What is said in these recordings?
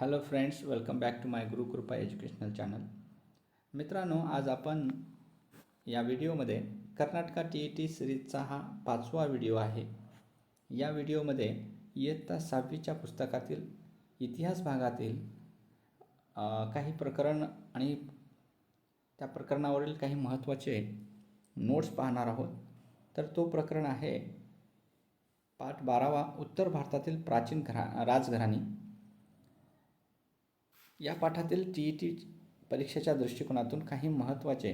Hello friends, welcome back to my Gurukrupa educational channel. मित्रांनो, आज आपण या व्हिडिओमध्ये कर्नाटका TET सिरीजचा हा 5वा व्हिडिओ आहे. या व्हिडिओमध्ये इयत्ता 6वीच्या पुस्तकातील इतिहास भागातील काही प्रकरण आणि त्या प्रकरणावरील काही महत्त्वाचे नोट्स पाहणार आहोत. तर तो प्रकरण आहे पाठ 12वा, उत्तर भारतातील प्राचीन राजघराणी. या पाठातील TET परीक्षेच्या दृष्टिकोनातून काही महत्त्वाचे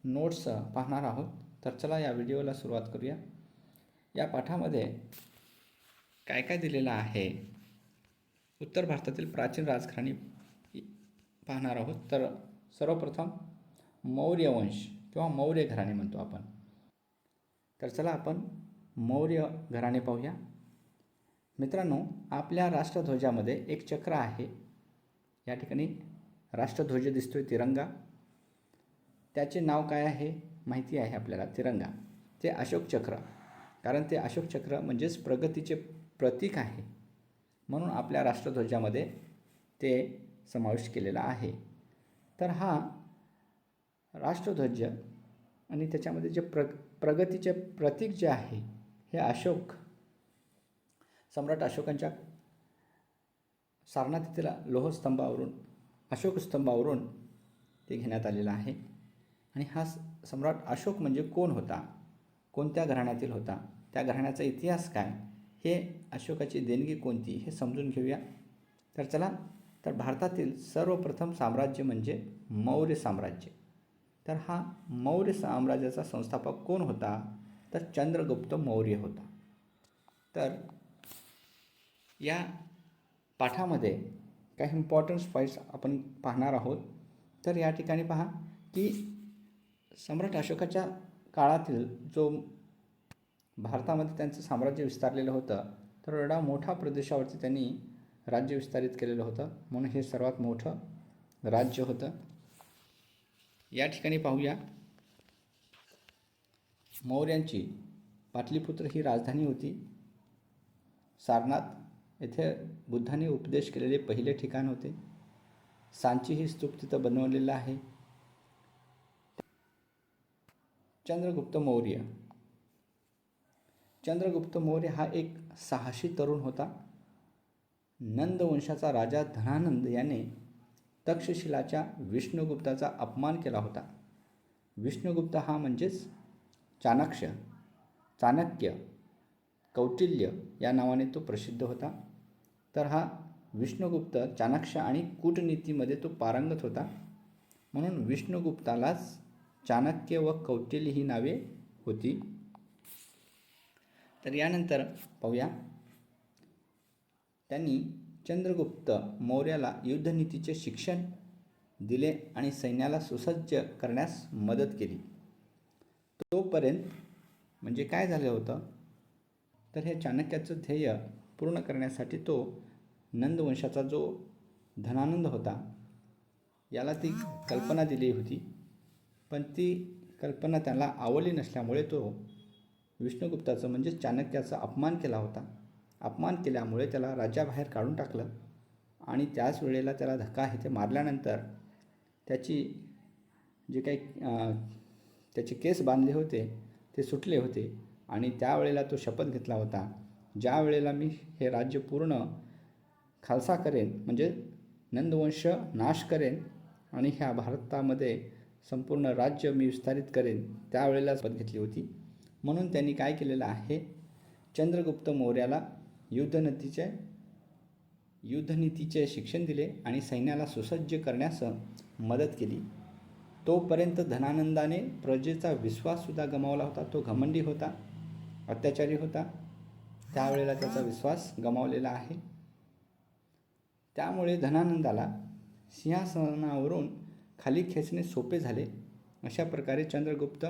नोट्स पाहणार आहोत. तर चला या व्हिडिओला सुरुवात करूया. या पाठामध्ये काय काय दिलेलं आहे, उत्तर भारतातील प्राचीन राजघराणी पाहणार आहोत. तर सर्वप्रथम मौर्य वंश किंवा मौर्य घराणे म्हणतो आपण. तर चला आपण मौर्य घराणे पाहूया. मित्रांनो, आपल्या राष्ट्रध्वजामध्ये एक चक्र आहे. या ठिकाणी राष्ट्रध्वज दिसतोय, तिरंगा. त्याचे नाव काय आहे माहिती आहे आपल्याला, तिरंगा. ते अशोक चक्र, कारण ते अशोक चक्र म्हणजेच प्रगतीचे प्रतीक आहे, म्हणून आपल्या राष्ट्रध्वजामध्ये ते समाविष्ट केलेला आहे. तर हा राष्ट्रध्वज आणि त्याच्यामध्ये जे प्रगतीचे प्रतीक जे आहे हे अशोक, सम्राट अशोकांच्या सारनाथ येथील लोहस्तंभावरून, अशोक स्तंभावरून ते घेण्यात आलेलं आहे. आणि हा सम्राट अशोक म्हणजे कोण होता, कोणत्या घराण्यातील होता, त्या घराण्याचा इतिहास काय, हे अशोकाची देणगी कोणती हे समजून घेऊया. तर चला, तर भारतातील सर्वप्रथम साम्राज्य म्हणजे मौर्य साम्राज्य. तर हा मौर्य साम्राज्याचा संस्थापक कोण होता, तर चंद्रगुप्त मौर्य होता. तर या पाठामध्ये काही इम्पॉर्टन्स पॉईंट्स आपण पाहणार आहोत. तर या ठिकाणी पहा की सम्राट अशोकाच्या काळातील जो भारतामध्ये त्यांचं साम्राज्य विस्तारलेलं होतं, तर एवढा मोठा प्रदेशावरती त्यांनी राज्य विस्तारित केलेलं होतं, म्हणून हे सर्वात मोठं राज्य होतं. या ठिकाणी पाहूया, मौर्यांची पाटलीपुत्र ही राजधानी होती. सारनाथ येथे बुद्धाने उपदेश केलेले पहिले ठिकाण होते. सांची ही स्तूप तिथं बनवलेलं आहे. चंद्रगुप्त मौर्य. चंद्रगुप्त मौर्य हा एक साहसी तरुण होता. नंद वंशाचा राजा धनानंद याने तक्षशिलाच्या विष्णुगुप्ताचा अपमान केला होता. विष्णुगुप्त हा म्हणजेच चाणक्य, कौटिल्य या नावाने तो प्रसिद्ध होता. तर हा विष्णुगुप्त चाणक्य आणि कूटनीतीमध्ये तो पारंगत होता, म्हणून विष्णुगुप्तालाच चाणक्य व कौटिल्य ही नावे होती. तर यानंतर पाहूया, त्यांनी चंद्रगुप्त मौर्याला युद्धनीतीचे शिक्षण दिले आणि सैन्याला सुसज्ज करण्यास मदत केली. तोपर्यंत म्हणजे काय झालं होतं, तर हे चाणक्याचं ध्येय पूर्ण करण्यासाठी तो नंदवंशाचा जो धनानंद होता याला ती कल्पना दिली होती, पण ती कल्पना त्याला आवडली नसल्यामुळे तो विष्णुगुप्ताचं म्हणजे चाणक्याचा अपमान केला होता. अपमान केल्यामुळे त्याला राज्याबाहेर काढून टाकलं आणि त्याच वेळेला त्याला धक्का हे ते मारल्यानंतर त्याची जे काही त्याचे केस बांधले होते ते सुटले होते आणि त्यावेळेला तो शपथ घेतला होता, ज्या वेळेला मी हे राज्य पूर्ण खालसा करेन, म्हणजे नंदवंश नाश करेन आणि ह्या भारतामध्ये संपूर्ण राज्य मी विस्तारित करेन, त्यावेळेला शपथ घेतली होती. म्हणून त्यांनी काय केलेलं आहे, चंद्रगुप्त मौर्याला युद्धनीतीचे शिक्षण दिले आणि सैन्याला सुसज्ज करण्यास मदत केली. तोपर्यंत धनानंदाने प्रजेचा विश्वाससुद्धा गमावला होता. तो घमंडी होता, अत्याचारी होता, त्यावेळेला त्याचा विश्वास गमावलेला आहे. त्यामुळे धनानंदाला सिंहासनावरून खाली खेचणे सोपे झाले. अशा प्रकारे चंद्रगुप्त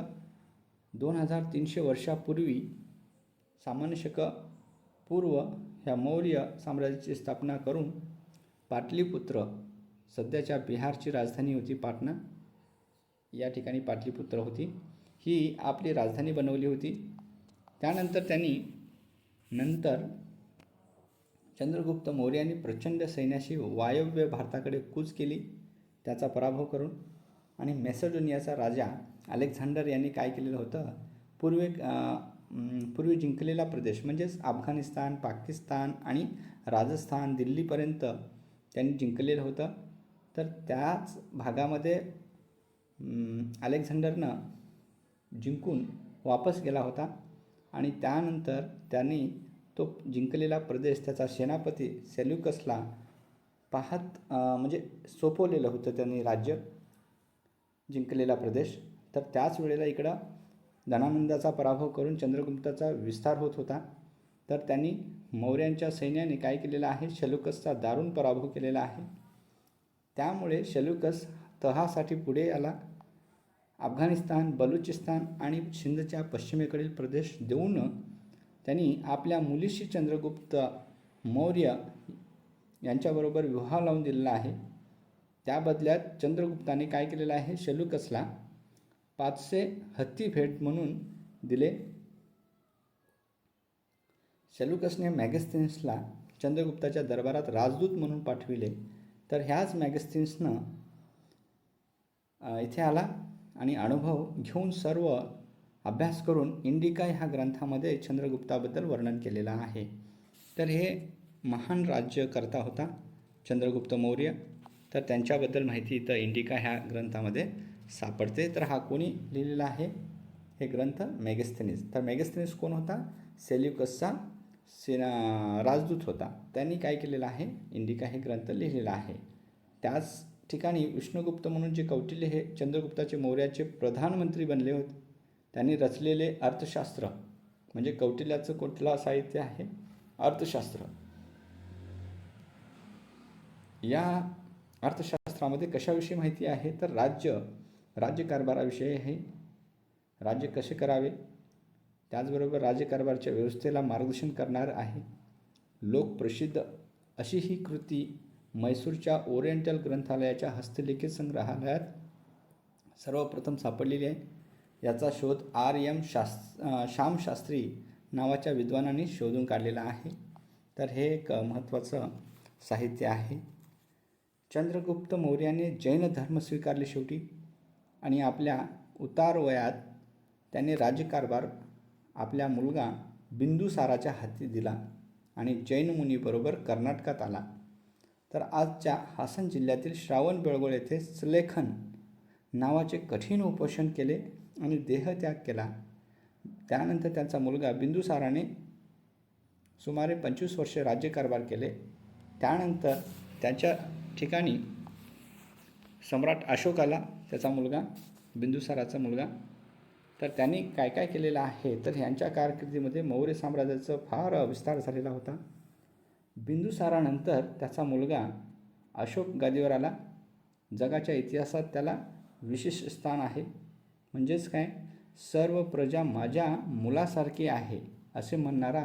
2300 वर्षापूर्वी सामान्य शक पूर्व ह्या मौर्य साम्राज्याची स्थापना करून पाटलीपुत्र, सध्याच्या बिहारची राजधानी होती पाटणा, या ठिकाणी पाटलीपुत्र होती, ही आपली राजधानी बनवली होती. त्यानंतर त्यांनी चंद्रगुप्त मौर्याने प्रचंड सैन्याशी वायव्य भारताकडे कूच केली, त्याचा पराभव करून. आणि मॅसेडोनियाचा राजा अलेक्झांडर यांनी काय केलेलं होतं, पूर्वी जिंकलेला प्रदेश म्हणजेच अफगाणिस्तान, पाकिस्तान आणि राजस्थान, दिल्लीपर्यंत त्यांनी जिंकलेलं होतं. तर त्याच भागामध्ये अलेक्झांडरनं जिंकून वापस गेला होता आणि त्यानंतर त्यांनी तो जिंकलेला प्रदेश त्याचा सेनापती सेल्युकसला म्हणजे सोपवलेलं होतं त्यांनी राज्य, जिंकलेला प्रदेश. तर त्याच वेळेला इकडं धनानंदाचा पराभव करून चंद्रगुप्ताचा विस्तार होत होता. तर त्यांनी मौर्यांच्या सैन्याने काय केलेलं आहे, सेल्युकसचा दारुण पराभव केलेला आहे. त्यामुळे सेल्युकस तहासाठी पुढे आला. अफगाणिस्तान, बलुचिस्तान आणि सिंधच्या पश्चिमेकडील प्रदेश देऊन त्यांनी आपल्या मुलीशी चंद्रगुप्त मौर्य यांच्याबरोबर विवाह लावून दिलेला आहे. त्या बदल्यात चंद्रगुप्ताने काय केलेलं आहे, सेल्युकसला 500 हत्ती भेट म्हणून दिले. सेल्युकसने मॅगस्थीन्सला चंद्रगुप्ताच्या दरबारात राजदूत म्हणून पाठविले. तर ह्याच मॅगस्थीन्सनं इथे आला आणि अनुभव घेऊन सर्व अभ्यास करून इंडिका ह्या ग्रंथामध्ये चंद्रगुप्ताबद्दल वर्णन केलेलं आहे. तर हे महान राज्यकर्ता होता चंद्रगुप्त मौर्य. तर त्यांच्याबद्दल माहिती इथं इंडिका ह्या ग्रंथामध्ये सापडते. तर हा कोणी लिहिलेला आहे हे ग्रंथ, मेगस्थेनीस. तर मेगस्थेनीस कोण होता, सेल्युकसचा राजदूत होता. त्यांनी काय केलेलं आहे, इंडिका हे ग्रंथ लिहिलेला आहे. त्याच ठिकाणी विष्णुगुप्त म्हणून जे कौटिल्य हे चंद्रगुप्ताचे मौर्याचे प्रधानमंत्री बनले होते. त्यांनी रचलेले अर्थशास्त्र म्हणजे कौटिल्याचं कुठलं साहित्य आहे, अर्थशास्त्र. या अर्थशास्त्रामध्ये कशाविषयी माहिती आहे, तर राज्यकारभाराविषयी आहे. राज्य कसे करावे, त्याचबरोबर राज्यकारभाराच्या व्यवस्थेला मार्गदर्शन करणार आहे. लोकप्रसिद्ध अशी ही कृती मैसूरच्या ओरिएंटल ग्रंथालयाच्या हस्तलिखित संग्रहालयात सर्वप्रथम सापडलेली आहे. याचा शोध R.M. श्यामशास्त्री नावाच्या विद्वानांनी शोधून काढलेला आहे. तर हे एक महत्त्वाचं साहित्य आहे. चंद्रगुप्त मौर्याने जैन धर्म स्वीकारले शेवटी आणि आपल्या उतार वयात त्याने राज्यकारभार आपल्या मुलगा बिंदुसाराच्या हाती दिला आणि जैन मुनीबरोबर कर्नाटकात आला. तर आजच्या हासन जिल्ह्यातील श्रावणबेळगोळ येथे सुलेखन नावाचे कठीण उपोषण केले आणि देहत्याग केला. त्यानंतर त्यांचा मुलगा बिंदुसाराने सुमारे 25 वर्षे राज्यकारभार केले. त्यानंतर त्याच्या ठिकाणी सम्राट अशोक आला, त्याचा मुलगा, बिंदुसाराचा मुलगा. तर त्यांनी काय काय केलेलं आहे, तर ह्यांच्या कारकिर्दीमध्ये मौर्य साम्राज्याचा फार विस्तार झालेला होता. बिंदुसारानंतर त्याचा मुलगा अशोक गादीवर आला. जगाच्या इतिहासात त्याला विशेष स्थान आहे. म्हणजेच काय, सर्व प्रजा माझ्या मुलासारखी आहे असे म्हणणारा,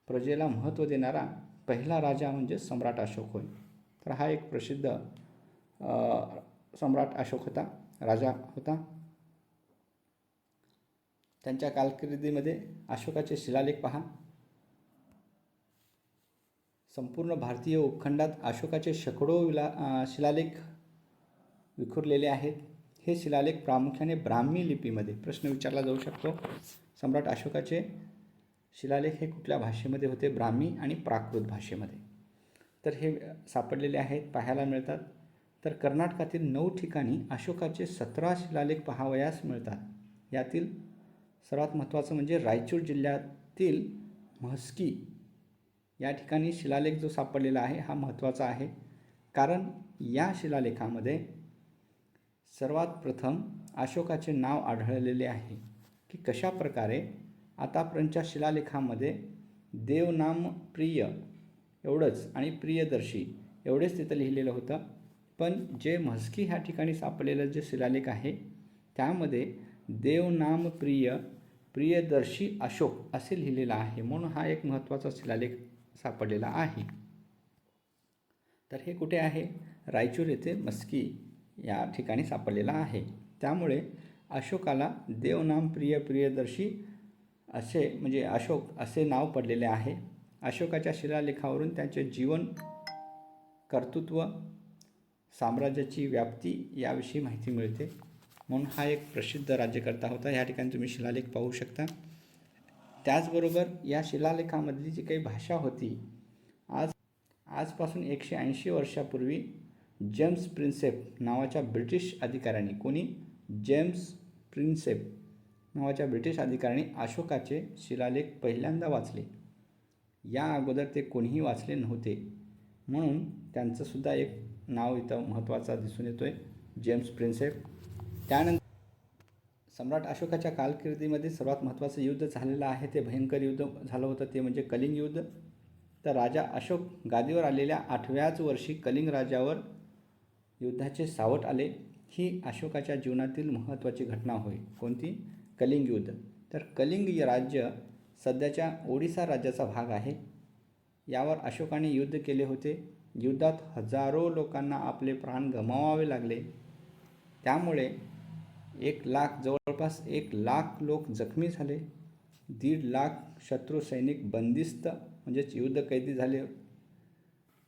प्रजेला महत्त्व देणारा पहिला राजा म्हणजे सम्राट अशोक होय. तर हा एक प्रसिद्ध सम्राट अशोक होता, राजा होता. त्यांच्या कारकिर्दीमध्ये अशोकाचे शिलालेख पहा. संपूर्ण भारतीय उपखंडात अशोकाचे शेकडो शिलालेख विखुरलेले आहेत. हे शिलालेख प्रामुख्याने ब्राह्मी लिपीमध्ये, प्रश्न विचारला जाऊ शकतो, सम्राट अशोकाचे शिलालेख हे कुठल्या भाषेमध्ये होते, ब्राह्मी आणि प्राकृत भाषेमध्ये. तर हे सापडलेले आहेत, पाहायला मिळतात. तर कर्नाटकातील 9 ठिकाणी अशोकाचे 17 शिलालेख पाहावयास मिळतात. यातील सर्वात महत्त्वाचं म्हणजे रायचूर जिल्ह्यातील म्हस्की या ठिकाणी शिलालेख जो सापडलेला आहे हा महत्त्वाचा आहे. कारण या शिलालेखामध्ये सर्वात प्रथम अशोकाचे नाव आढळलेले आहे की कशा प्रकारे आतापर्यंतच्या शिलालेखामध्ये देवनाम प्रिय एवढंच आणि प्रियदर्शी एवढेच तिथं लिहिलेलं होतं. पण जे म्हस्की ह्या ठिकाणी सापडलेलं जे शिलालेख आहे त्यामध्ये देवनाम प्रियदर्शी अशोक असे लिहिलेलं आहे. म्हणून हा एक महत्त्वाचा शिलालेख सापडलेला आहे. तर हे कुठे आहे, रायचूर येथे म्हस्की या ठिकाणी सापडलेला आहे. त्यामुळे अशोकाला देवनाम प्रियदर्शी असे म्हणजे अशोक असे नाव पडलेले आहे. अशोकाच्या शिलालेखावरून त्यांचे जीवन, कर्तृत्व, साम्राज्याची व्याप्ती याविषयी माहिती मिळते. म्हणून हा एक प्रसिद्ध राज्यकर्ता होता. ह्या ठिकाणी तुम्ही शिलालेख पाहू शकता. त्याचबरोबर या शिलालेखामधली जी काही भाषा होती, आजपासून 180 वर्षापूर्वी जेम्स प्रिन्सेप नावाच्या ब्रिटिश अधिकाऱ्यांनी, कोणी? जेम्स प्रिन्सेप नावाच्या ब्रिटिश अधिकाऱ्यांनी अशोकाचे शिलालेख पहिल्यांदा वाचले. या अगोदर ते कोणीही वाचले नव्हते. म्हणून त्यांचंसुद्धा एक नाव इथं महत्त्वाचा दिसून येतो आहे, जेम्स प्रिन्सेप. त्यानंतर सम्राट अशोकाच्या कारकिर्दीमध्ये सर्वात महत्त्वाचं युद्ध झालेलं आहे, ते भयंकर युद्ध झालं होतं, ते म्हणजे कलिंग युद्ध. तर राजा अशोक गादीवर आलेल्या 8व्याच वर्षी कलिंग राजावर युद्धाचे सावट आले. ही अशोकाच्या जीवनातील महत्त्वाची घटना होय. कोणती? कलिंग युद्ध. तर कलिंग राज्य सध्याच्या ओडिसा राज्याचा भाग आहे. यावर अशोकाने युद्ध केले होते. युद्धात हजारो लोकांना आपले प्राण गमावावे लागले. त्यामुळे जवळपास 1,00,000 लोक जखमी झाले. 1.5 लाख शत्रू सैनिक बंदिस्त म्हणजेच युद्धकैदी झाले.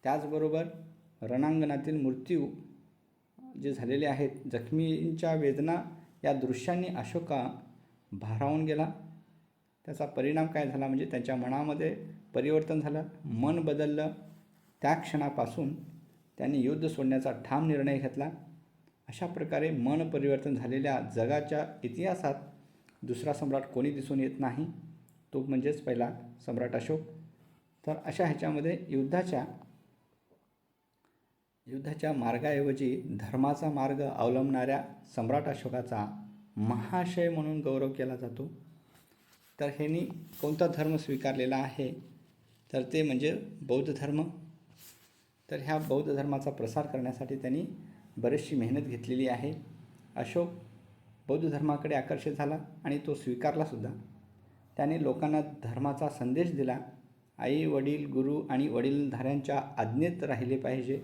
त्याचबरोबर रणांगणातील मृत्यू जे झालेले आहेत, जखमींच्या वेदना या दृश्यांनी अशोका भारावून गेला. त्याचा परिणाम काय झाला म्हणजे त्याच्या मनामध्ये परिवर्तन झालं, मन बदललं. त्या क्षणापासून त्यांनी युद्ध सोडण्याचा ठाम निर्णय घेतला. अशा प्रकारे मन परिवर्तन झालेल्या जगाच्या इतिहासात दुसरा सम्राट कोणी दिसून येत नाही, तो म्हणजेच पहिला सम्राट अशोक. तर अशा ह्याच्यामध्ये युद्धाच्या मार्गाऐवजी धर्माचा मार्ग अवलंबणाऱ्या सम्राट अशोकाचा महाशय म्हणून गौरव केला जातो. तर ह्यांनी कोणता धर्म स्वीकारलेला आहे, तर ते म्हणजे बौद्ध धर्म. तर ह्या बौद्ध धर्माचा प्रसार करण्यासाठी त्यांनी बरीचशी मेहनत घेतलेली आहे. अशोक बौद्ध धर्माकडे आकर्षित झाला आणि तो स्वीकारलासुद्धा. त्याने लोकांना धर्माचा संदेश दिला. आई वडील, गुरु आणि वडीलधाऱ्यांच्या आज्ञेत राहिले पाहिजे.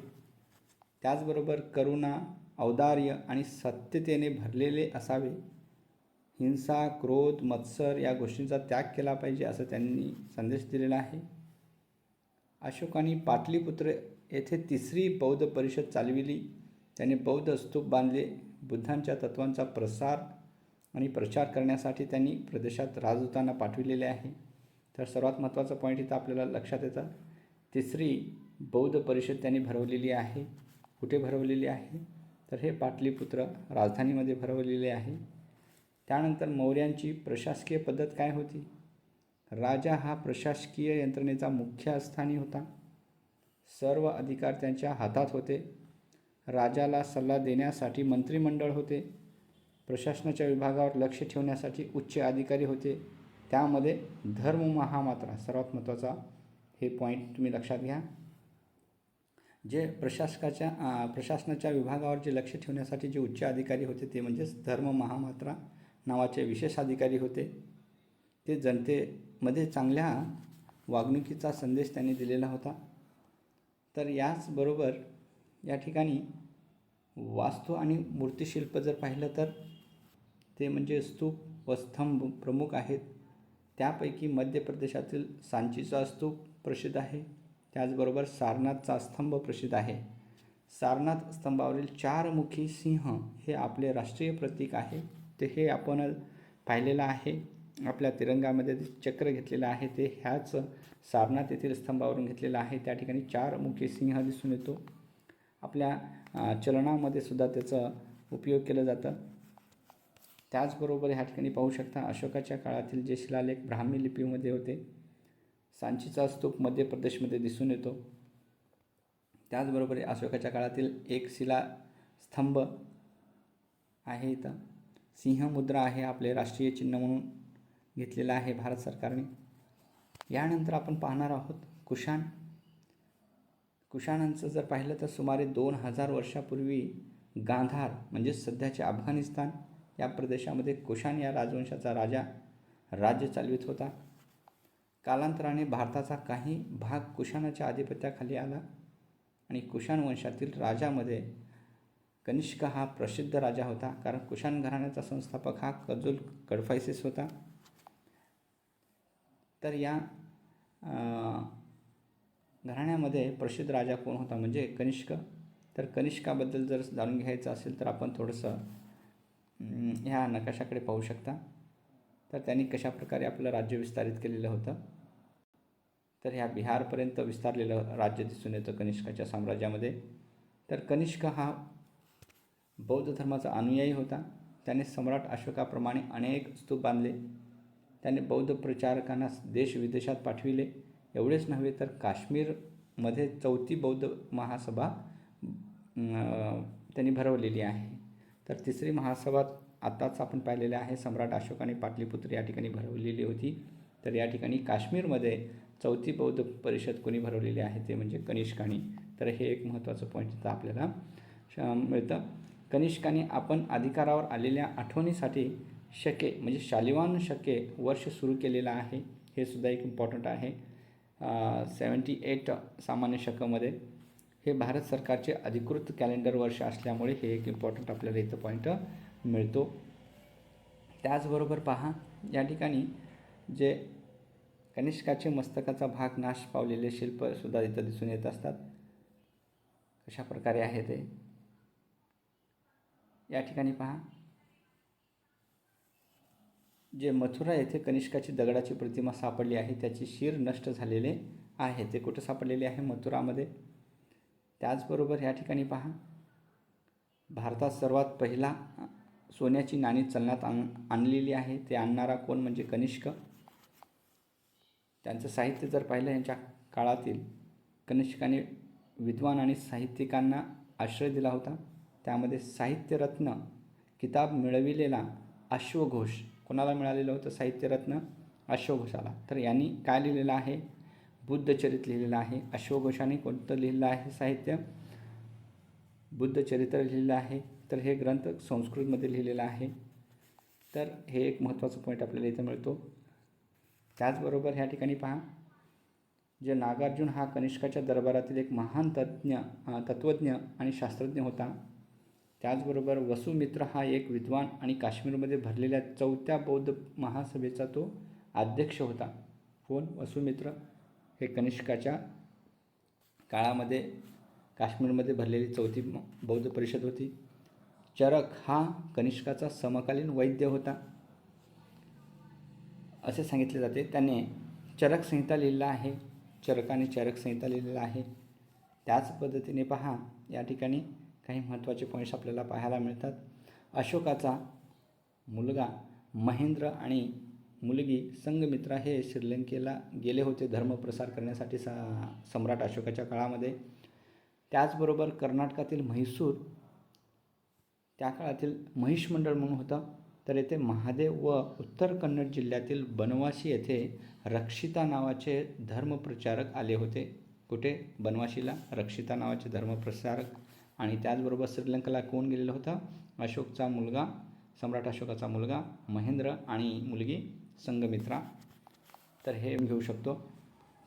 त्याचबरोबर करुणा, औदार्य आणि सत्यतेने भरलेले असावे. हिंसा, क्रोध, मत्सर या गोष्टींचा त्याग केला पाहिजे असं त्यांनी संदेश दिलेला आहे. अशोकाने पाटलीपुत्र येथे 3री बौद्ध परिषद चालविली. त्याने बौद्ध स्तूप बांधले. बुद्धांच्या तत्त्वांचा प्रसार आणि प्रचार करण्यासाठी त्यांनी प्रदेशात राजदूतांना पाठविलेले आहे. तर सर्वात महत्त्वाचा पॉईंट इथं आपल्याला लक्षात येतं, 3री बौद्ध परिषद त्यांनी भरवलेली आहे. कुठे भरवलेली आहे, तर हे पाटलीपुत्र राजधानीमध्ये भरवलेले आहे. त्यानंतर मौर्यांची प्रशासकीय पद्धत काय होती? राजा हा प्रशासकीय यंत्रणेचा मुख्य स्थानी होता. सर्व अधिकार त्यांच्या हातात होते. राजाला सल्ला देण्यासाठी मंत्रिमंडळ होते. प्रशासनाच्या विभागावर लक्ष ठेवण्यासाठी उच्च अधिकारी होते. त्यामध्ये धर्म महामात्रा सर्वात महत्त्वाचा, हे पॉईंट तुम्ही लक्षात घ्या. जे प्रशासनाच्या विभागावर जे लक्ष ठेवण्यासाठी जे उच्च अधिकारी होते ते म्हणजेच धर्म महामात्रा नावाचे विशेष अधिकारी होते. ते जनतेमध्ये चांगल्या वागणुकीचा संदेश त्यांनी दिलेला होता. तर याचबरोबर या ठिकाणी वास्तू आणि मूर्तिशिल्प जर पाहिलं तर ते म्हणजे स्तूप व स्तंभ प्रमुख आहेत. त्यापैकी मध्य प्रदेशातील सांचीचा स्तूप प्रसिद्ध आहे. त्याचबरोबर सारनाथचा स्तंभ प्रसिद्ध आहे. सारनाथ स्तंभावरील 4 मुखी सिंह हे आपले राष्ट्रीय प्रतीक आहे. ते हे आपण पाहिलेलं आहे. आपल्या तिरंगामध्ये चक्र घेतलेलं आहे ते ह्याच सारनाथ येथील स्तंभावरून घेतलेलं आहे. त्या ठिकाणी 4 मुखी सिंह दिसून येतो. आपल्या चलनामध्ये सुद्धा त्याचा उपयोग केला जातं. त्याचबरोबर ह्या ठिकाणी पाहू शकता अशोकाच्या काळातील जे शिलालेख ब्राह्मी लिपीमध्ये होते. सांचीचा स्तूप मध्य प्रदेशमध्ये दिसून येतो. त्याचबरोबर अशोकाच्या काळातील एक शिलास्तंभ आहे. इथं सिंहमुद्रा आहे, आपले राष्ट्रीय चिन्ह म्हणून घेतलेलं आहे भारत सरकारने. यानंतर आपण पाहणार आहोत कुशाणांचं जर पाहिलं तर सुमारे 2000 वर्षापूर्वी गांधार म्हणजे सध्याचे अफगाणिस्तान या प्रदेशामध्ये कुशाण या राजवंशाचा राजा राज्य चालवित होता. कालांतराने भारताचा काही भाग कुशाणाच्या आधिपत्याखाली आला आणि कुशाण वंशातील राजामध्ये कनिष्क हा प्रसिद्ध राजा होता. कारण कुशाण घराण्याचा संस्थापक हा कजोल कडफायसिस होता. तर या घराण्यामध्ये प्रसिद्ध राजा कोण होता म्हणजे कनिष्क. तर कनिष्काबद्दल जर जाणून घ्यायचं असेल तर आपण थोडंसं ह्या नकाशाकडे पाहू शकता. तर त्यांनी कशाप्रकारे आपलं राज्य विस्तारित केलेलं होतं. तर ह्या बिहारपर्यंत विस्तारलेलं राज्य दिसून येतं कनिष्काच्या साम्राज्यामध्ये. तर कनिष्क हा बौद्ध धर्माचा अनुयायी होता. त्याने सम्राट अशोकाप्रमाणे अनेक स्तूप बांधले. त्याने बौद्ध प्रचारकांना देश विदेशात पाठविले. एवढेच नव्हे तर काश्मीरमध्ये 4थी बौद्ध महासभा त्यांनी भरवलेली आहे. तर 3री महासभा आत्ताच आपण पाहिलेले आहे, सम्राट अशोकाने पाटलीपुत्र या ठिकाणी भरवलेली होती. तर या ठिकाणी काश्मीरमध्ये 4थी बौद्ध परिषद कोणी भरवलेली आहे ते म्हणजे कनिष्काने. तर हे एक महत्त्वाचं पॉईंट इथं आपल्याला मिळतं. कनिष्काने आपण अधिकारावर आलेल्या आठवणीसाठी शके म्हणजे शालिवान शके वर्ष सुरू केलेलं आहे. हे सुद्धा एक इम्पॉर्टंट आहे. 78 सामान्य शकामध्ये हे भारत सरकारचे अधिकृत कॅलेंडर वर्ष असल्यामुळे हे एक इम्पॉर्टंट आपल्याला इथं पॉईंट मिळतो. त्याचबरोबर पहा, या ठिकाणी जे कनिष्काचे मस्तकाचा भाग नाश पावलेले शिल्पसुद्धा इथं दिसून येत असतात. कशा प्रकारे आहे ते या ठिकाणी पहा. जे मथुरा येथे कनिष्काची दगडाची प्रतिमा सापडली आहे त्याची शिर नष्ट झालेले आहे. ते कुठं सापडलेले आहे? मथुरामध्ये. त्याचबरोबर या ठिकाणी पहा, भारतात सर्वात पहिला सोन्याची नाणी चलनात आणलेली आहे. ते आणणारा कोण म्हणजे कनिष्क. त्यांचं साहित्य जर पाहिलं यांच्या काळातील, कनिष्काने विद्वान आणि साहित्यिकांना आश्रय दिला होता. त्यामध्ये साहित्यरत्न किताब मिळविलेला अश्वघोष कोणाला मिळालेलं होतं? साहित्यरत्न अश्वघोषाला. तर यांनी काय लिहिलेलं आहे? बुद्धचरित्र लिहिलेलं आहे. अश्वघोषाने कोणतं लिहिलेलं आहे साहित्य? बुद्धचरित्र लिहिलेलं आहे. तर हे ग्रंथ संस्कृतमध्ये लिहिलेला आहे. तर हे एक महत्त्वाचं पॉईंट आपल्याला इथं मिळतो. त्याचबरोबर ह्या ठिकाणी पहा, जे नागार्जुन हा कनिष्काच्या दरबारातील एक महान तत्त्वज्ञ आणि शास्त्रज्ञ होता. त्याचबरोबर वसुमित्र हा एक विद्वान आणि काश्मीरमध्ये भरलेल्या 4थ्या बौद्ध महासभेचा तो अध्यक्ष होता. कोण? वसुमित्र. हे कनिष्काच्या काळामध्ये काश्मीरमध्ये भरलेली 4थी बौद्ध परिषद होती. चरक हा कनिष्काचा समकालीन वैद्य होता असे सांगितले जाते. त्याने चरक संहिता लिहिलेला आहे. चरकाने चरक संहिता लिहिलेला आहे. त्याच पद्धतीने पहा, या ठिकाणी काही महत्त्वाचे पॉईंट्स आपल्याला पाहायला मिळतात. अशोकाचा मुलगा महेंद्र आणि मुलगी संघमित्रा हे श्रीलंकेला गेले होते धर्मप्रसार करण्यासाठी सम्राट अशोकाच्या काळामध्ये. त्याचबरोबर कर्नाटकातील म्हैसूर त्या काळातील महिष मंडळ म्हणून होतं. तर येथे महादेव व उत्तर कन्नड जिल्ह्यातील बनवाशी येथे रक्षिता नावाचे धर्मप्रचारक आले होते. कुठे? बनवाशीला रक्षिता नावाचे धर्मप्रचारक. आणि त्याचबरोबर श्रीलंकेला कोण गेलेलं होतं? अशोकचा मुलगा, सम्राट अशोकाचा मुलगा महेंद्र आणि मुलगी संघमित्रा. तर हे घेऊ शकतो.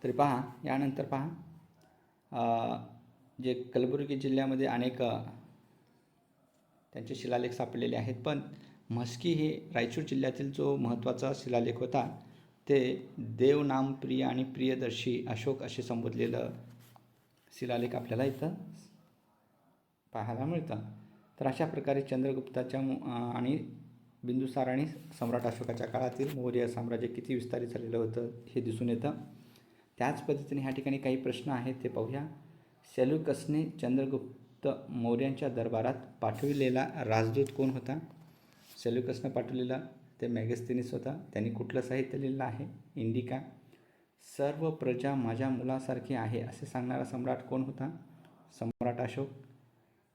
तरी पहा, यानंतर पहा, जे कलबुर्गी जिल्ह्यामध्ये अनेक त्यांचे शिलालेख सापडलेले आहेत. पण म्हस्की हे रायचूर जिल्ह्यातील जो महत्त्वाचा शिलालेख होता ते देवनामप्रिय आणि प्रियदर्शी अशोक असे संबोधलेलं शिलालेख आपल्याला इथं पाहायला मिळतं. तर अशा प्रकारे चंद्रगुप्ताच्या आणि बिंदुसार आणि सम्राट अशोकाच्या काळातील मौर्य साम्राज्य किती विस्तारित झालेलं होतं हे दिसून येतं. त्याच पद्धतीने ह्या ठिकाणी काही प्रश्न आहेत ते पाहूया. सेल्युकसने चंद्रगुप्त मौर्यांच्या दरबारात पाठविलेला राजदूत कोण होता? सेल्युकसनं पाठवलेला ते मेगस्थनीस होता. त्यांनी कुठलं साहित्य लिहिलं आहे? इंडिका. सर्व प्रजा माझ्या मुलासारखी आहे असे सांगणारा सम्राट कोण होता? सम्राट अशोक.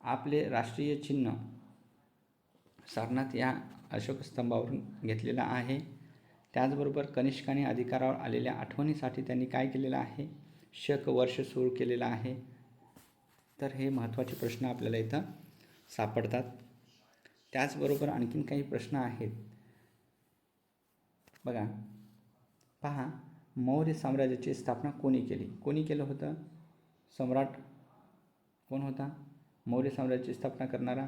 आपले राष्ट्रीय चिन्ह सारनाथ या अशोक स्तंभावरून घेतलेला आहे. त्याचबरोबर कनिष्काने अधिकारावर आलेल्या आठवणीसाठी त्यांनी काय केलेलं आहे? शक वर्ष सुरू केलेलं आहे. तर हे महत्त्वाचे प्रश्न आपल्याला इथं सापडतात. त्याचबरोबर आणखीन काही प्रश्न आहेत बघा. पहा, मौर्य साम्राज्याची स्थापना कोणी केली? कोणी केलं होतं? सम्राट कोण होता? मौर्य साम्राज्याची स्थापना करणारा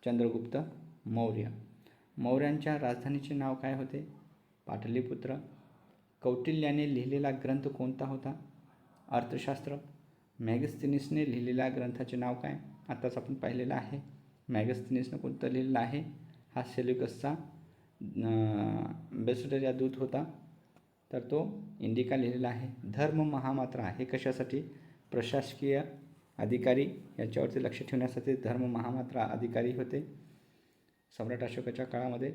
चंद्रगुप्त मौर्य. मौर्यांच्या राजधानीचे नाव काय होते? पाटलीपुत्र. कौटिल्याने लिहिलेला ग्रंथ कोणता होता? अर्थशास्त्र. मॅगस्थनीसने लिहिलेल्या ग्रंथाचे नाव काय? आत्ताच आपण पाहिलेलं आहे. मॅगस्थनीसनं कोणतं लिहिलेलं आहे? हा सेल्युकसचा अँबॅसेडर या दूत होता, तर तो इंडिका लिहिलेला आहे. धर्म महामात्रा हे कशासाठी? प्रशासकीय अधिकारी याच्यावरती लक्ष ठेवण्यासाठी धर्म महामात्रा अधिकारी होते सम्राट अशोकाच्या काळामध्ये.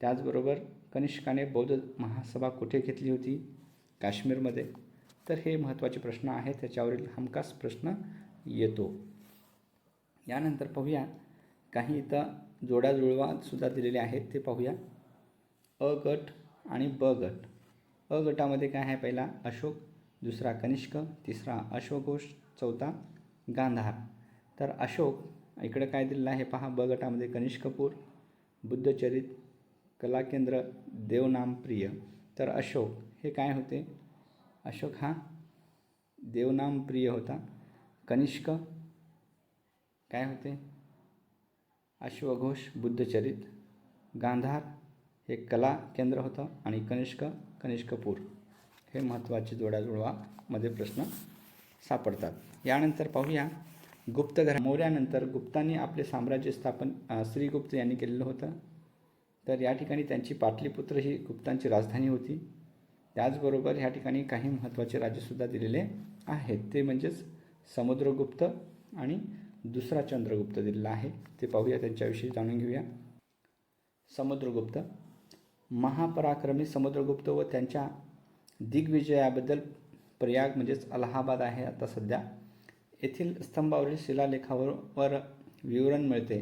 त्याचबरोबर कनिष्काने बौद्ध महासभा कुठे घेतली होती? काश्मीरमध्ये. तर हे महत्त्वाचे प्रश्न आहेत, त्याच्यावरील हमखास प्रश्न येतो. यानंतर पाहूया काही इथं जोड्याजुळवासुद्धा दिलेले आहेत, ते पाहूया. अ गट आणि ब गट. अ गटामध्ये काय आहे? पहिला अशोक, दुसरा कनिष्क, तिसरा अश्वघोष, चौथा गांधार. तर अशोक इकडे काय दिलेलं आहे पहा. ब गटामध्ये कनिष्कपूर, बुद्धचरित, कलाकेंद्र, देवनामप्रिय. तर अशोक हे काय होते? अशोक हा देवनामप्रिय होता. कनिष्क काय होते? अश्वघोष, बुद्धचरित. गांधार हे कला केंद्र होतं आणि कनिष्कपूर. हे महत्त्वाचे जोड्याजुळवामध्ये प्रश्न सापडतात. यानंतर पाहूया गुप्त घराणे. मौर्यानंतर गुप्तांनी आपले साम्राज्य स्थापन श्रीगुप्त यांनी केलेलं होतं. तर या ठिकाणी त्यांची पाटलीपुत्र ही गुप्तांची राजधानी होती. त्याचबरोबर ह्या ठिकाणी काही महत्त्वाचे राज्यसुद्धा दिलेले आहेत, ते म्हणजेच समुद्रगुप्त आणि दुसरा चंद्रगुप्त दिलेला आहे. ते पाहूया, त्यांच्याविषयी जाणून घेऊया. समुद्रगुप्त. महापराक्रमी समुद्रगुप्त व त्यांच्या दिग्विजयाबद्दल प्रयाग म्हणजेच अलाहाबाद आहे आता सध्या, येथील स्तंभावरील शिलालेखावर विवरण मिळते.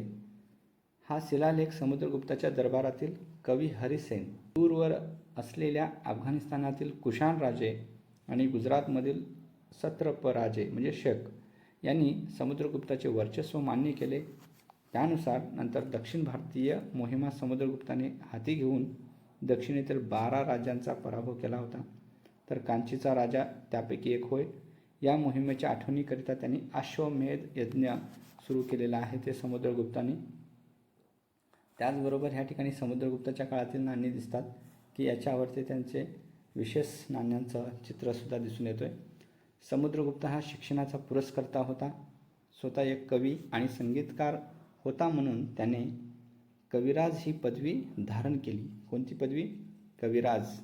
हा शिलालेख समुद्रगुप्ताच्या दरबारातील कवी हरिसेन, दूरवर असलेल्या अफगाणिस्तानातील कुशाण राजे आणि गुजरातमधील सत्रप राजे म्हणजे शेख यांनी समुद्रगुप्ताचे वर्चस्व मान्य केले. त्यानुसार नंतर दक्षिण भारतीय मोहिमा समुद्रगुप्ताने हाती घेऊन दक्षिणेतील 12 राज्यांचा पराभव केला होता. तर कांचीचा राजा त्यापैकी एक होय. या मोहिमेच्या आठवणीकरिता त्यांनी अश्वमेध यज्ञ सुरू केलेला आहे, ते समुद्रगुप्तांनी. त्याचबरोबर ह्या ठिकाणी समुद्रगुप्ताच्या काळातील नाणी दिसतात की याच्यावरती त्यांचे विशेष नाण्यांचं चित्रसुद्धा दिसून येतो आहे. समुद्रगुप्त हा शिक्षणाचा पुरस्कर्ता होता. स्वतः एक कवी आणि संगीतकार होता, म्हणून त्याने कविराज ही पदवी धारण केली. कोणती पदवी? कविराज.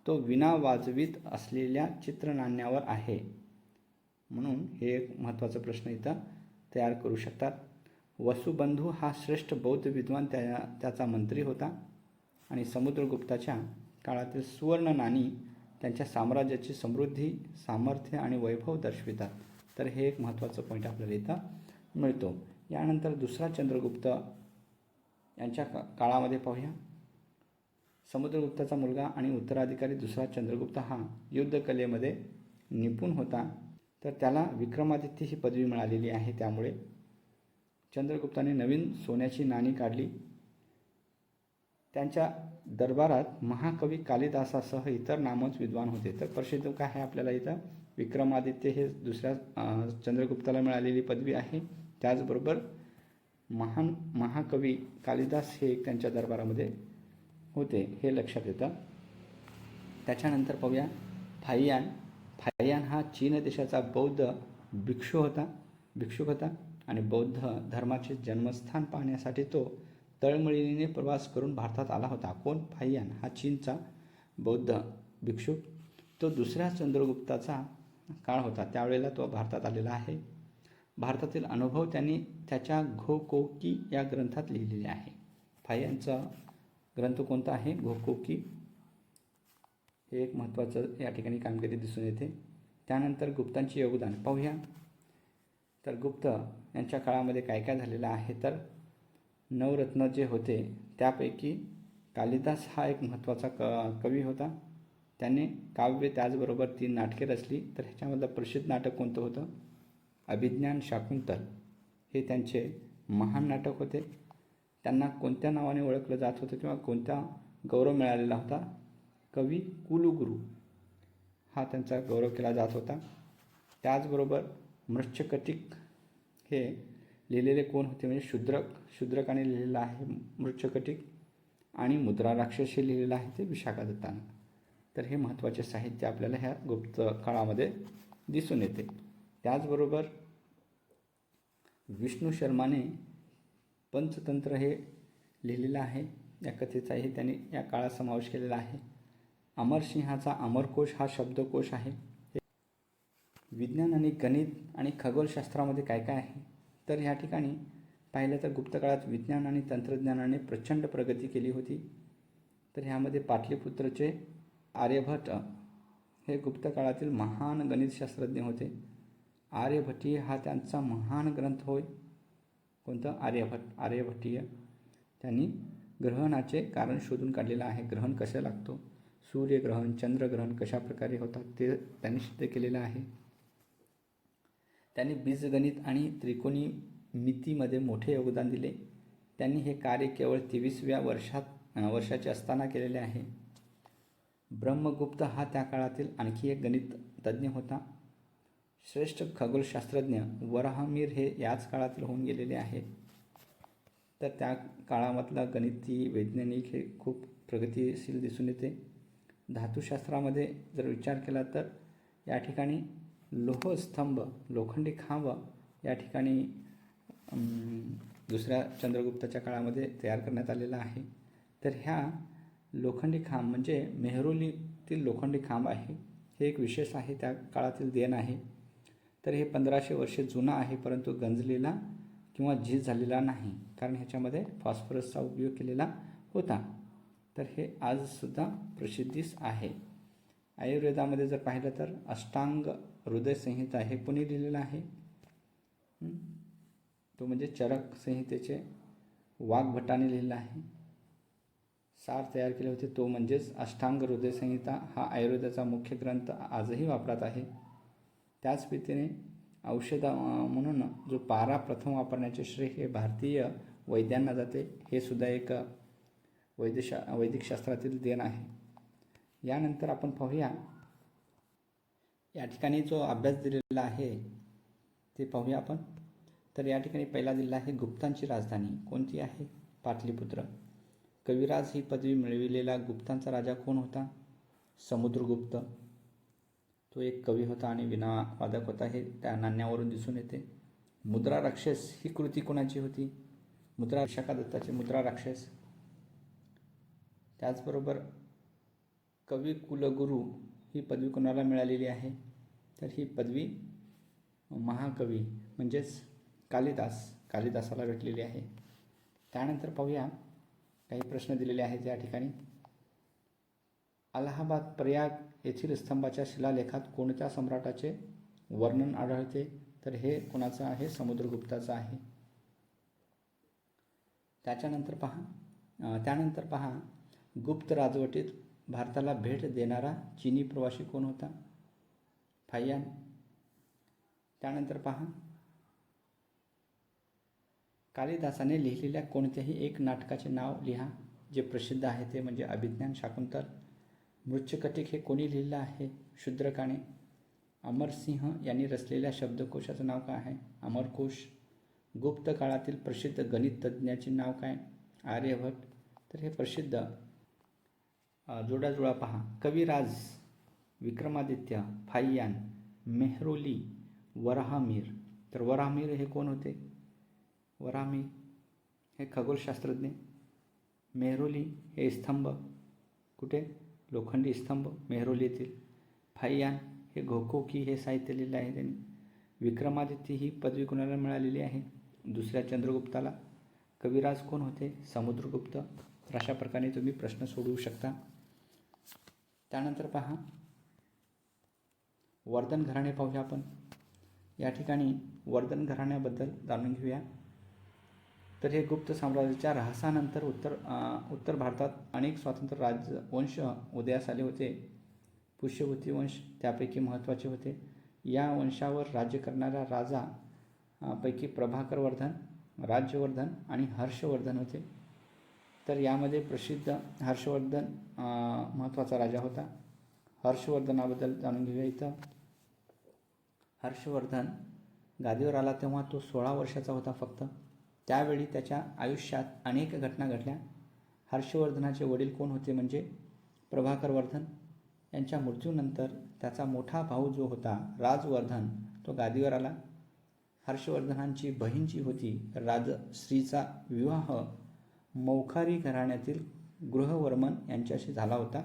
तो विणा वाजवीत असलेल्या चित्रनाण्यावर आहे, म्हणून हे एक महत्त्वाचा प्रश्न इथं तयार करू शकतात. वसुबंधू हा श्रेष्ठ बौद्ध विद्वान त्याचा मंत्री होता आणि समुद्रगुप्ताच्या काळातील सुवर्ण नाणी त्यांच्या साम्राज्याची समृद्धी, सामर्थ्य आणि वैभव दर्शवितात. तर हे एक महत्त्वाचं पॉईंट आपल्याला इथं मिळतो. यानंतर दुसरा चंद्रगुप्त यांच्या काळामध्ये पाहूया. समुद्रगुप्ताचा मुलगा आणि उत्तराधिकारी दुसरा चंद्रगुप्त हा युद्धकलेमध्ये निपुण होता, तर त्याला विक्रमादित्य ही पदवी मिळालेली आहे. त्यामुळे चंद्रगुप्ताने नवीन सोन्याची नाणी काढली. त्यांच्या दरबारात महाकवी कालिदासासह इतर नामवंत विद्वान होते. तर प्रसिद्ध काय आहे आपल्याला इथं? विक्रमादित्य हे दुसऱ्या चंद्रगुप्ताला मिळालेली पदवी आहे. त्याचबरोबर महान महाकवी कालिदास हे त्यांच्या दरबारामध्ये होते, हे लक्षात येतं. त्याच्यानंतर पाहूया फाहियान. फाहियान हा चीन देशाचा बौद्ध भिक्षुक होता आणि बौद्ध धर्माचे जन्मस्थान पाहण्यासाठी तो तळमळीने प्रवास करून भारतात आला होता. कोण? फाहियान हा चीनचा बौद्ध भिक्षुक. तो दुसऱ्या चंद्रगुप्ताचा काळ होता, त्यावेळेला तो भारतात आलेला आहे. भारतातील अनुभव त्यांनी त्याच्या घोकोकी या ग्रंथात लिहिलेले आहे. फाहियानचा ग्रंथ कोणता आहे? घोकोकी. हे एक महत्त्वाचं या ठिकाणी कामगिरी दिसून येते. त्यानंतर गुप्तांचे योगदान पाहूया. तर गुप्त यांच्या काळामध्ये काय काय झालेलं आहे? तर नवरत्न जे होते त्यापैकी कालिदास हा एक महत्त्वाचा कवी होता. त्याने काव्य त्याचबरोबर 3 नाटके रचली. तर ह्याच्यामधलं प्रसिद्ध नाटक कोणतं होतं? अभिज्ञान शाकुंतल हे त्यांचे महान नाटक होते. त्यांना कोणत्या नावाने ओळखलं जात होतं किंवा कोणता गौरव मिळालेला होता? कवी कुलगुरू हा त्यांचा गौरव केला जात होता. त्याचबरोबर मृच्छकटिक हे लिहिलेले कोण होते? म्हणजे शूद्रकाने लिहिलेलं आहे मृच्छकटिक, आणि मुद्रा राक्षस हे लिहिलेलं आहे ते विशाखादत्तानं. तर हे महत्त्वाचे साहित्य आपल्याला ह्या गुप्त काळामध्ये दिसून येते. त्याचबरोबर विष्णू शर्माने पंचतंत्र हे लिहिलेलं आहे. या कथेचाही त्यांनी या काळात समावेश केलेला आहे. अमरसिंहाचा अमरकोश हा शब्दकोश आहे. विज्ञान आणि गणित आणि खगोलशास्त्रामध्ये काय काय आहे, तर ह्या ठिकाणी पाहिलं तर गुप्त काळात विज्ञान आणि तंत्रज्ञानाने प्रचंड प्रगती केली होती. तर ह्यामध्ये पाटलीपुत्रचे आर्यभट्ट हे गुप्त काळातील महान गणितशास्त्रज्ञ होते. आर्यभट्टीय हा त्यांचा महान ग्रंथ होय. कोणतं? आर्यभट्टीय. त्यांनी ग्रहणाचे कारण शोधून काढलेलं आहे. ग्रहण कसं लागतो, सूर्यग्रहण, चंद्रग्रहण कशा प्रकारे होतात ते त्यांनी सिद्ध केलेलं आहे. त्यांनी बीजगणित आणि त्रिकोणमितीमध्ये मोठे योगदान दिले. त्यांनी हे कार्य केवळ 23व्या वर्षाचे असताना केलेले आहे. ब्रह्मगुप्त हा त्या काळातील आणखी एक गणित तज्ज्ञ होता. श्रेष्ठ खगोलशास्त्रज्ञ वराहमिर हे याच काळातील होऊन गेलेले आहे. तर त्या काळामधला गणिती वैज्ञानिक हे खूप प्रगतिशील दिसून येते. धातुशास्त्रामध्ये जर विचार केला तर या ठिकाणी लोहस्तंभ, लोखंडी खांब या ठिकाणी दुसऱ्या चंद्रगुप्ताच्या काळामध्ये तयार करण्यात आलेला आहे. तर ह्या लोखंडी खांब म्हणजे मेहरोलीतील लोखंडी खांब आहे. हे एक विशेष आहे, त्या काळातील देण आहे. तर हे 1500 वर्षे जुना आहे, परंतु गंजलेला किंवा झीज झालेला नाही, कारण ह्याच्यामध्ये फॉस्फरसचा उपयोग केलेला होता. तर हे आजसुद्धा प्रसिद्धीस आहे. आयुर्वेदामध्ये जर पाहिलं तर अष्टांग हृदय संहिता हे कोणी लिहिलेलं आहे? तो म्हणजे चरक संहितेचे वाग्भटाने लिहिलेला आहे. सार तयार केले होते तो म्हणजेच अष्टांग हृदय संहिता हा आयुर्वेदाचा मुख्य ग्रंथ आजही वापरात आहे. त्याच रीतीने औषध म्हणून जो पारा प्रथम वापरण्याचे श्रेय हे भारतीय वैद्यांना जाते. हे सुद्धा एक वैदिक शास्त्रातील देण आहे. यानंतर आपण पाहूया, या ठिकाणी जो अभ्यास दिलेला आहे ते पाहूया आपण. तर या ठिकाणी पहिला दिलेला आहे गुप्तांची राजधानी कोणती आहे? पाटलीपुत्र. कविराज ही पदवी मिळविलेला गुप्तांचा राजा कोण होता? समुद्रगुप्त. तो एक कवी होता आणि वीणावादक होता, हे त्या नाण्यावरून दिसून येते. मुद्रा राक्षस ही कृती कोणाची होती? विशाखादत्ताची मुद्रा राक्षस. त्याचबरोबर कवी कुलगुरू ही पदवी कोणाला मिळालेली आहे? तर ही पदवी महाकवी म्हणजेच कालिदासाला भेटलेली आहे. त्यानंतर पाहूया, काही प्रश्न दिलेले आहेत या ठिकाणी. अलाहाबाद प्रयाग येथील स्तंभाच्या शिलालेखात कोणत्या सम्राटाचे वर्णन आढळते? तर हे कोणाचं आहे? समुद्रगुप्ताचं आहे. त्यानंतर पहा गुप्त राजवटीत भारताला भेट देणारा चीनी प्रवासी कोण होता? फाहियान. त्यानंतर पहा, कालिदासाने लिहिलेल्या कोणत्याही एक नाटकाचे नाव लिहा जे प्रसिद्ध आहे. ते म्हणजे अभिज्ञान शाकुंतल. मृच्छकटिक हे कोणी लिहिलं आहे? शूद्रकाने. अमरसिंह यांनी रचलेल्या शब्दकोशाचं नाव काय आहे? अमरकोश. गुप्त काळातील प्रसिद्ध गणित तज्ज्ञाचे नाव काय? आर्यभट्ट. तर हे प्रसिद्ध जोडाजुळा पहा. कविराज, विक्रमादित्य, फाहियान, मेहरोली, वराहमिर. तर वराहमिर हे कोण होते? वराहमिर हे खगोलशास्त्रज्ञ. मेहरोली हे स्तंभ, कुठे? लोखंडी स्तंभ मेहरोली येथील. फाहियान हे घोकोकी हे साहित्य लिहिलं आहे त्यांनी. विक्रमादित्य ही पदवी कोणाला मिळालेली आहे? दुसऱ्या चंद्रगुप्ताला. कविराज कोण होते? समुद्रगुप्त. तर अशा प्रकारे तुम्ही प्रश्न सोडवू शकता. त्यानंतर पहा, वर्धन घराणे पाहूया आपण. या ठिकाणी वर्धन घराण्याबद्दल जाणून घेऊया. तर हे गुप्त साम्राज्याच्या ऱ्हासानंतर उत्तर भारतात अनेक स्वतंत्र वंश उदयास आले होते. पुष्यभूती वंश त्यापैकी महत्त्वाचे होते. या वंशावर राज्य करणाऱ्या राजा पैकी प्रभाकरवर्धन, राज्यवर्धन आणि हर्षवर्धन होते. तर यामध्ये प्रसिद्ध हर्षवर्धन महत्त्वाचा राजा होता. हर्षवर्धनाबद्दल जाणून घेऊया. इथं हर्षवर्धन गादीवर आला तेव्हा तो 16 वर्षाचा होता फक्त. त्यावेळी त्याच्या आयुष्यात अनेक घटना घडल्या. हर्षवर्धनाचे वडील कोण होते? म्हणजे प्रभाकरवर्धन. यांच्या मृत्यूनंतर त्याचा मोठा भाऊ जो होता राजवर्धन तो गादीवर आला. हर्षवर्धनांची बहीण जी होती राजश्रीचा विवाह मौखारी घराण्यातील गृहवर्मन यांच्याशी झाला होता.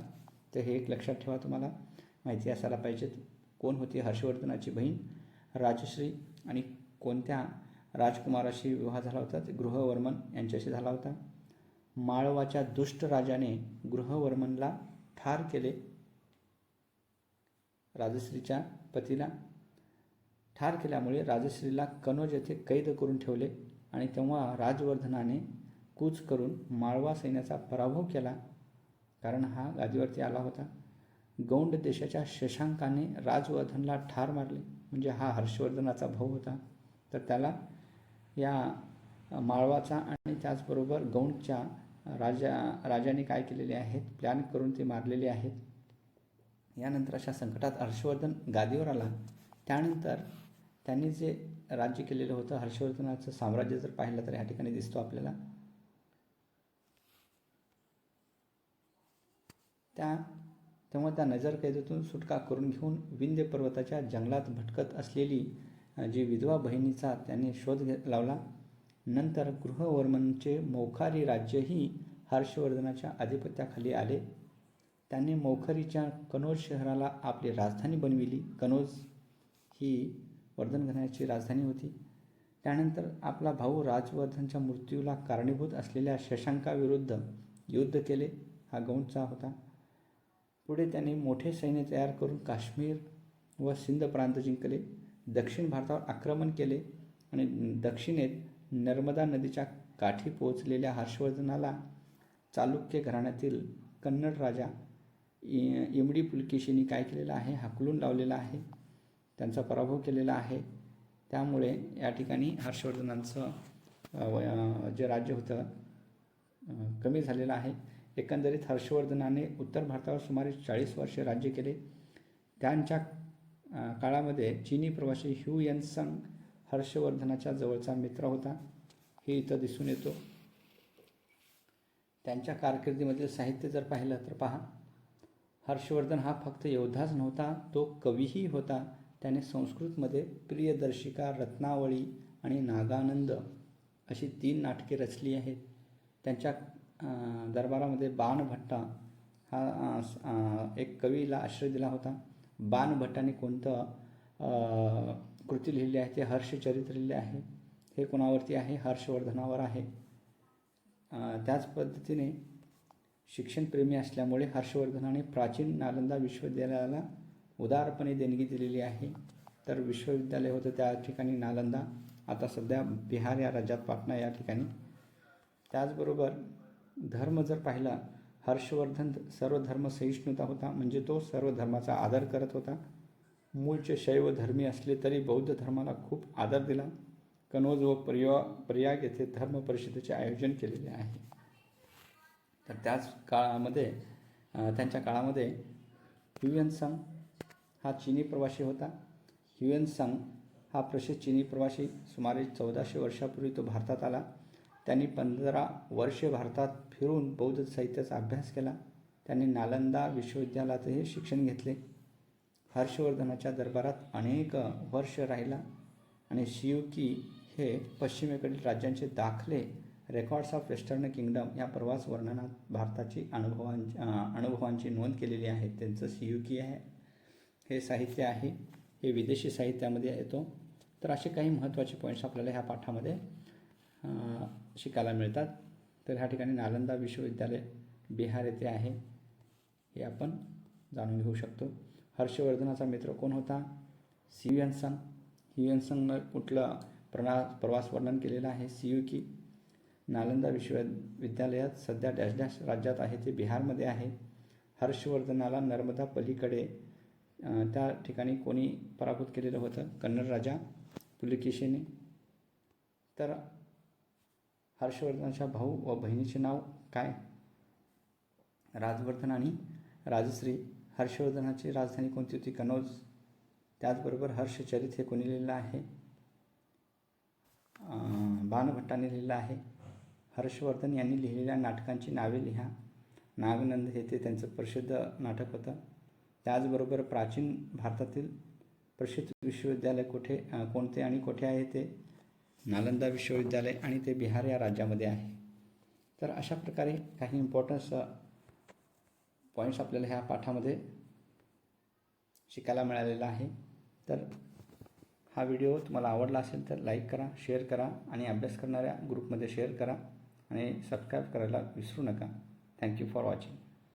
तर हे एक लक्षात ठेवा, तुम्हाला माहिती असायला पाहिजे. कोण होती हर्षवर्धनाची बहीण? राजश्री. आणि कोणत्या राजकुमाराशी विवाह झाला होता? ते गृहवर्मन यांच्याशी झाला होता. माळवाच्या दुष्ट राजाने गृहवर्मनला ठार केले. राजश्रीच्या पतीला ठार केल्यामुळे राजश्रीला कनौज येथे कैद करून ठेवले आणि तेव्हा राजवर्धनाने कूच करून माळवा सैन्याचा पराभव केला, कारण हा गादीवरती आला होता. गौंड देशाच्या शशांकाने राजवर्धनला ठार मारले, म्हणजे हा हर्षवर्धनाचा भाऊ होता. तर त्याला या माळवाचा आणि त्याचबरोबर गौंडच्या राजाने काय केलेले आहेत, प्लॅन करून ते मारलेले आहेत. यानंतर अशा संकटात हर्षवर्धन गादीवर आला. त्यानंतर त्यांनी जे राज्य केलेलं होतं, हर्षवर्धनाचं साम्राज्य जर पाहिलं तर या ठिकाणी दिसतो आपल्याला. तेव्हा त्या नजरकैदेतून सुटका करून घेऊन विंध्य पर्वताच्या जंगलात भटकत असलेली जी विधवा बहिणीचा त्यांनी शोध लावला. नंतर गृहवर्मनचे मौखारी राज्यही हर्षवर्धनाच्या आधिपत्याखाली आले. त्यांनी मौखरीच्या कनौज शहराला आपली राजधानी बनविली. कनौज ही वर्धन घराण्याची राजधानी होती. त्यानंतर आपला भाऊ राजवर्धनच्या मृत्यूला कारणीभूत असलेल्या शशांकाविरुद्ध युद्ध केले. हा गौंडचा होता. पुढे त्यांनी मोठे सैन्य तयार करून काश्मीर व सिंध प्रांत जिंकले. दक्षिण भारतावर आक्रमण केले आणि दक्षिणेत नर्मदा नदीच्या काठी पोहोचलेल्या हर्षवर्धनाला चालुक्य घराण्यातील कन्नड राजा इमडी पुलकेशींनी काय केलेलं आहे, हाकलून लावलेला आहे, त्यांचा पराभव केलेला आहे. त्यामुळे या ठिकाणी हर्षवर्धनांचं जे राज्य होतं कमी झालेलं आहे. एकंदरीत हर्षवर्धनाने उत्तर भारतावर सुमारे 40 वर्षे राज्य केले. त्यांच्या काळामध्ये चीनी प्रवासी ह्यू एन संग हर्षवर्धनाच्या जवळचा मित्र होता, हे इथं दिसून येतो. त्यांच्या कारकिर्दीमधील साहित्य जर पाहिलं तर पहा, हर्षवर्धन हा फक्त योद्धाच नव्हता, तो कवीही होता. त्याने संस्कृतमध्ये प्रियदर्शिका, रत्नावळी आणि नागानंद अशी 3 नाटके रचली आहेत. त्यांच्या दरबारामध्ये बाणभट्टा हा एक कवीला आश्रय दिला होता. बाणभट्टाने कोणतं कृती लिहिली आहे, ते हर्षचरित्र लिहिले आहे. हे कोणावरती आहे? हर्षवर्धनावर आहे. त्याच पद्धतीने शिक्षणप्रेमी असल्यामुळे हर्षवर्धनाने प्राचीन नालंदा विश्वविद्यालयाला उदारपणे देणगी दिलेली आहे. तर विश्वविद्यालय होतं त्या ठिकाणी नालंदा, आता सध्या बिहार या राज्यात पाटणा या ठिकाणी. त्याचबरोबर धर्म जर पाहिला, हर्षवर्धन सर्व धर्म सहिष्णुता होता, म्हणजे तो सर्व धर्माचा आदर करत होता. मूळचे शैव धर्मी असले तरी बौद्ध धर्माला खूप आदर दिला. कनौज व प्रयाग येथे धर्म परिषदेचे आयोजन केलेले आहे. तर त्याच काळामध्ये त्यांच्या काळामध्ये ह्युएनसांग हा चीनी प्रवासी होता. ह्युएनसांग हा प्रसिद्ध चीनी प्रवासी सुमारे 1400 वर्षापूर्वी तो भारतात आला. त्यांनी 15 वर्षे भारतात फिरून बौद्ध साहित्याचा अभ्यास केला. त्यांनी नालंदा विश्वविद्यालयातही शिक्षण घेतले. हर्षवर्धनाच्या दरबारात अनेक वर्ष राहिला आणि शियुकी हे पश्चिमेकडील राज्यांचे दाखले रेकॉर्ड्स ऑफ वेस्टर्न किंगडम या प्रवास वर्णनात भारताची अनुभवांची नोंद केलेली आहे. त्यांचं शियुकी आहे हे साहित्य आहे, हे विदेशी साहित्यामध्ये येतो. तर असे काही महत्त्वाचे पॉईंट्स आपल्याला ह्या पाठामध्ये शिकायला मिळतात. तर ह्या ठिकाणी नालंदा विश्वविद्यालय बिहार येथे आहे, हे आपण जाणून घेऊ शकतो. हर्षवर्धनाचा मित्र कोण होता? ह्युएनसांग. ह्युएनसांगनं कुठलं प्रवास वर्णन केलेलं आहे? सियुकी. नालंदा विश्वविद्यालयात सध्या डॅश डॅश राज्यात आहे, ते बिहारमध्ये आहे. हर्षवर्धनाला नर्मदा पलीकडे त्या ठिकाणी कोणी पराभूत केलेलं होतं? कन्नड राजा पुलकेशीने. तर हर्षवर्धनाच्या भाऊ व बहिणीचे नाव काय? राजवर्धन आणि राजश्री. हर्षवर्धनाची राजधानी कोणती होती? कनौज. त्याचबरोबर हर्षचरित हे कोणी लिहिलेलं आहे? बाणभट्टाने लिहिलेलं आहे. हर्षवर्धन यांनी लिहिलेल्या नाटकांची नावे लिहा. नागानंद हे ते त्यांचं प्रसिद्ध नाटक होतं. त्याचबरोबर प्राचीन भारतातील प्रसिद्ध विश्वविद्यालय कोणते आणि कुठे आहे ते नालंदा विश्वविद्यालय आणि ते बिहार या राज्यामध्ये आहे. तर अशा प्रकारे काही इम्पॉर्टन्स पॉईंट्स आपल्याला ह्या पाठामध्ये शिकायला मिळालेला आहे. तर हा व्हिडिओ तुम्हाला आवडला असेल तर लाईक करा, शेअर करा आणि अभ्यास करणाऱ्या ग्रुपमध्ये शेअर करा आणि सबस्क्राईब करायला विसरू नका. Thank you for watching.